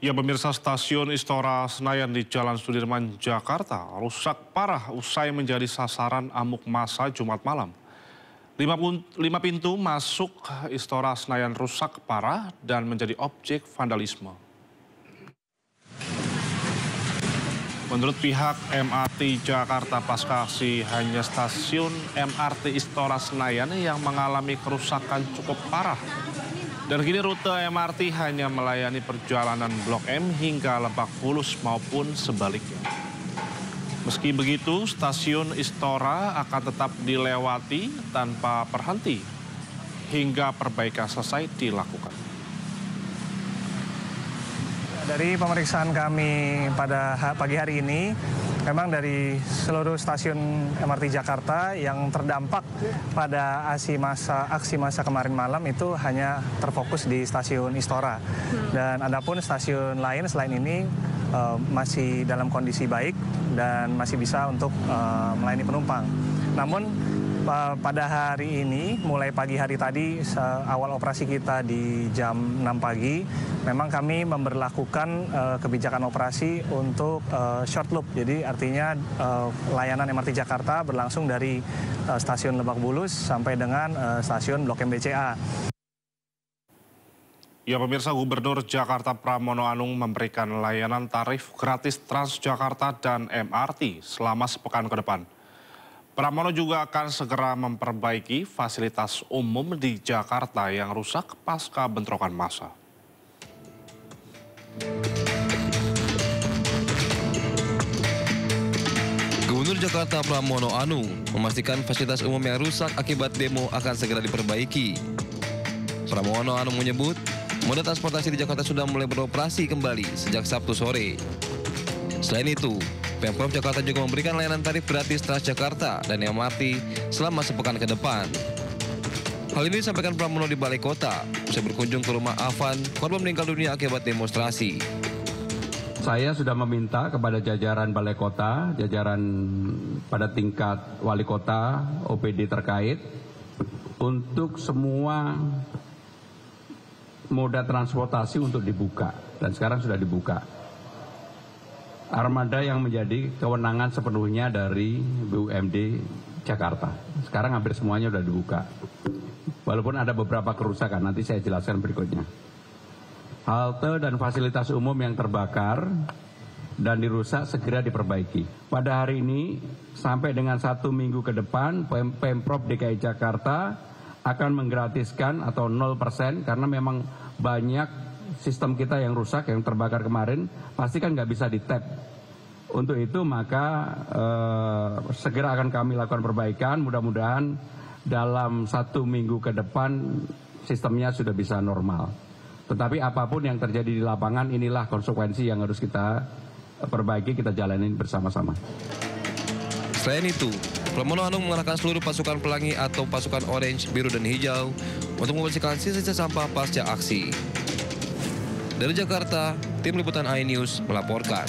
Ya, pemirsa, stasiun Istora Senayan di Jalan Sudirman, Jakarta rusak parah usai menjadi sasaran amuk massa Jumat malam. Lima pintu masuk Istora Senayan rusak parah dan menjadi objek vandalisme. Menurut pihak MRT Jakarta Pasca Aksi, hanya stasiun MRT Istora Senayan yang mengalami kerusakan cukup parah. Dan kini rute MRT hanya melayani perjalanan Blok M hingga Lebak Bulus maupun sebaliknya. Meski begitu, stasiun Istora akan tetap dilewati tanpa berhenti hingga perbaikan selesai dilakukan. Dari pemeriksaan kami pada pagi hari ini, memang dari seluruh stasiun MRT Jakarta yang terdampak pada aksi massa kemarin malam itu hanya terfokus di stasiun Istora. Dan adapun stasiun lain selain ini masih dalam kondisi baik dan masih bisa untuk melayani penumpang. Namun pada hari ini, mulai pagi hari tadi, awal operasi kita di jam 6 pagi, memang kami memberlakukan kebijakan operasi untuk short loop. Jadi artinya layanan MRT Jakarta berlangsung dari stasiun Lebak Bulus sampai dengan stasiun Blok M BCA. Ya, pemirsa, Gubernur Jakarta Pramono Anung memberikan layanan tarif gratis Transjakarta dan MRT selama sepekan ke depan. Pramono juga akan segera memperbaiki fasilitas umum di Jakarta yang rusak pasca bentrokan massa. Gubernur Jakarta Pramono Anung memastikan fasilitas umum yang rusak akibat demo akan segera diperbaiki. Pramono Anung menyebut, moda transportasi di Jakarta sudah mulai beroperasi kembali sejak Sabtu sore. Selain itu, Pemprov Jakarta juga memberikan layanan tarif gratis Transjakarta dan MRT selama sepekan ke depan. Hal ini disampaikan Pramono di Balai Kota, usai berkunjung ke rumah Afan, korban meninggal dunia akibat demonstrasi. Saya sudah meminta kepada jajaran Balai Kota, jajaran pada tingkat Wali Kota, OPD terkait, untuk semua moda transportasi untuk dibuka, dan sekarang sudah dibuka. Armada yang menjadi kewenangan sepenuhnya dari BUMD Jakarta. Sekarang hampir semuanya sudah dibuka. Walaupun ada beberapa kerusakan, nanti saya jelaskan berikutnya. Halte dan fasilitas umum yang terbakar dan dirusak segera diperbaiki. Pada hari ini, sampai dengan 1 minggu ke depan, Pemprov DKI Jakarta akan menggratiskan atau 0% karena memang banyak sistem kita yang rusak, yang terbakar kemarin, pasti kan nggak bisa di-tap. Untuk itu maka segera akan kami lakukan perbaikan, mudah-mudahan dalam 1 minggu ke depan sistemnya sudah bisa normal. Tetapi apapun yang terjadi di lapangan, inilah konsekuensi yang harus kita perbaiki, kita jalanin bersama-sama. Selain itu, Pramono Anung mengerahkan seluruh pasukan pelangi atau pasukan orange, biru, dan hijau untuk membersihkan sisa-sisa sampah pasca aksi. Dari Jakarta, tim liputan iNews melaporkan.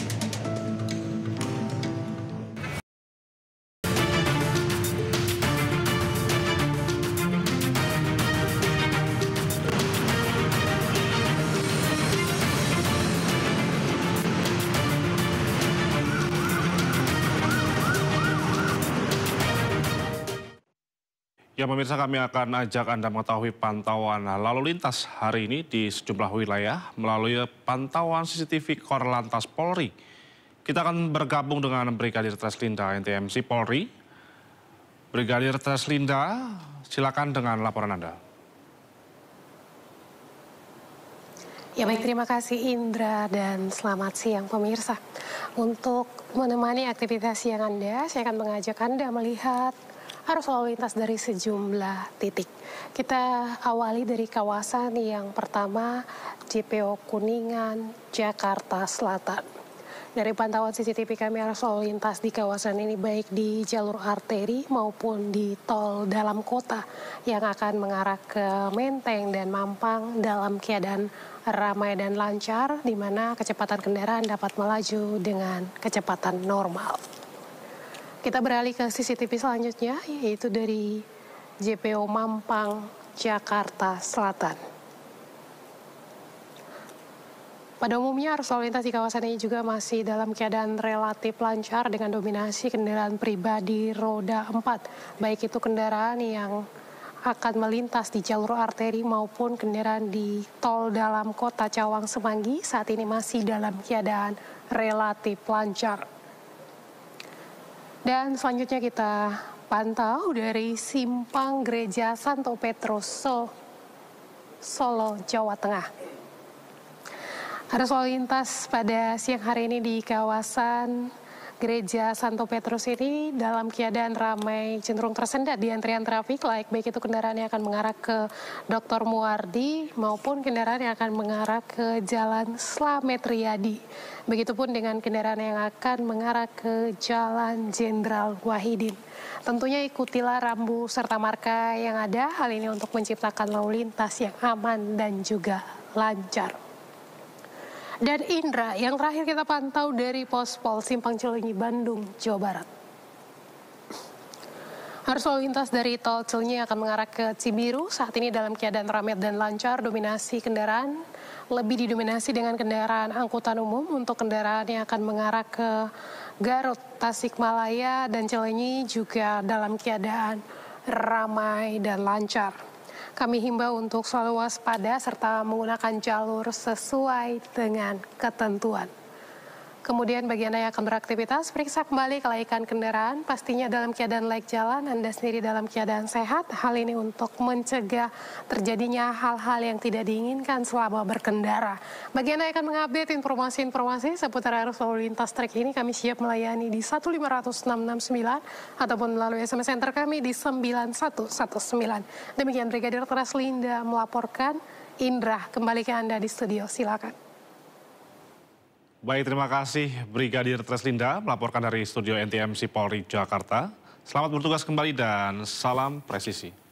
Ya, pemirsa, kami akan ajak Anda mengetahui pantauan lalu lintas hari ini di sejumlah wilayah melalui pantauan CCTV Korlantas Polri. Kita akan bergabung dengan Brigadir Treslinda NTMC Polri. Brigadir Treslinda, silakan dengan laporan Anda. Ya baik, terima kasih Indra dan selamat siang pemirsa. Untuk menemani aktivitas siang Anda, saya akan mengajak Anda melihat arus lalu lintas dari sejumlah titik. Kita awali dari kawasan yang pertama, JPO Kuningan, Jakarta Selatan. Dari pantauan CCTV kami, arus lalu lintas di kawasan ini baik di jalur arteri maupun di tol dalam kota yang akan mengarah ke Menteng dan Mampang dalam keadaan ramai dan lancar, di mana kecepatan kendaraan dapat melaju dengan kecepatan normal. Kita beralih ke CCTV selanjutnya, yaitu dari JPO Mampang, Jakarta Selatan. Pada umumnya arus lalu lintas di kawasan ini juga masih dalam keadaan relatif lancar dengan dominasi kendaraan pribadi roda 4. Baik itu kendaraan yang akan melintas di jalur arteri maupun kendaraan di tol dalam kota Cawang Semanggi saat ini masih dalam keadaan relatif lancar. Dan selanjutnya kita pantau dari simpang Gereja Santo Petrus Solo, Jawa Tengah. Arus lalu lintas pada siang hari ini di kawasan Gereja Santo Petrus ini dalam keadaan ramai, cenderung tersendat di antrian trafik, baik itu kendaraan yang akan mengarah ke Dr. Muardi maupun kendaraan yang akan mengarah ke Jalan Slamet Riyadi. Begitupun dengan kendaraan yang akan mengarah ke Jalan Jenderal Wahidin. Tentunya ikutilah rambu serta marka yang ada, hal ini untuk menciptakan lalu lintas yang aman dan juga lancar. Dan Indra, yang terakhir kita pantau dari Pospol Simpang Cileunyi, Bandung, Jawa Barat. Arus lalu lintas dari tol Cileunyi akan mengarah ke Cibiru saat ini dalam keadaan ramai dan lancar, dominasi kendaraan lebih didominasi dengan kendaraan angkutan umum. Untuk kendaraan yang akan mengarah ke Garut, Tasikmalaya, dan Cileunyi juga dalam keadaan ramai dan lancar. Kami himbau untuk selalu waspada serta menggunakan jalur sesuai dengan ketentuan. Kemudian bagi Anda yang akan beraktivitas, periksa kembali kelaikan kendaraan, pastinya dalam keadaan layak jalan, Anda sendiri dalam keadaan sehat. Hal ini untuk mencegah terjadinya hal-hal yang tidak diinginkan selama berkendara. Bagi Anda yang akan mengupdate informasi-informasi seputar arus lalu lintas trek ini, kami siap melayani di 1516669 ataupun melalui SMS center kami di 9119. Demikian Brigadir Treslinda melaporkan. Indra, kembali ke Anda di studio, silakan. Baik, terima kasih Brigadir Treslinda melaporkan dari studio NTMC Polri Jakarta. Selamat bertugas kembali dan salam presisi.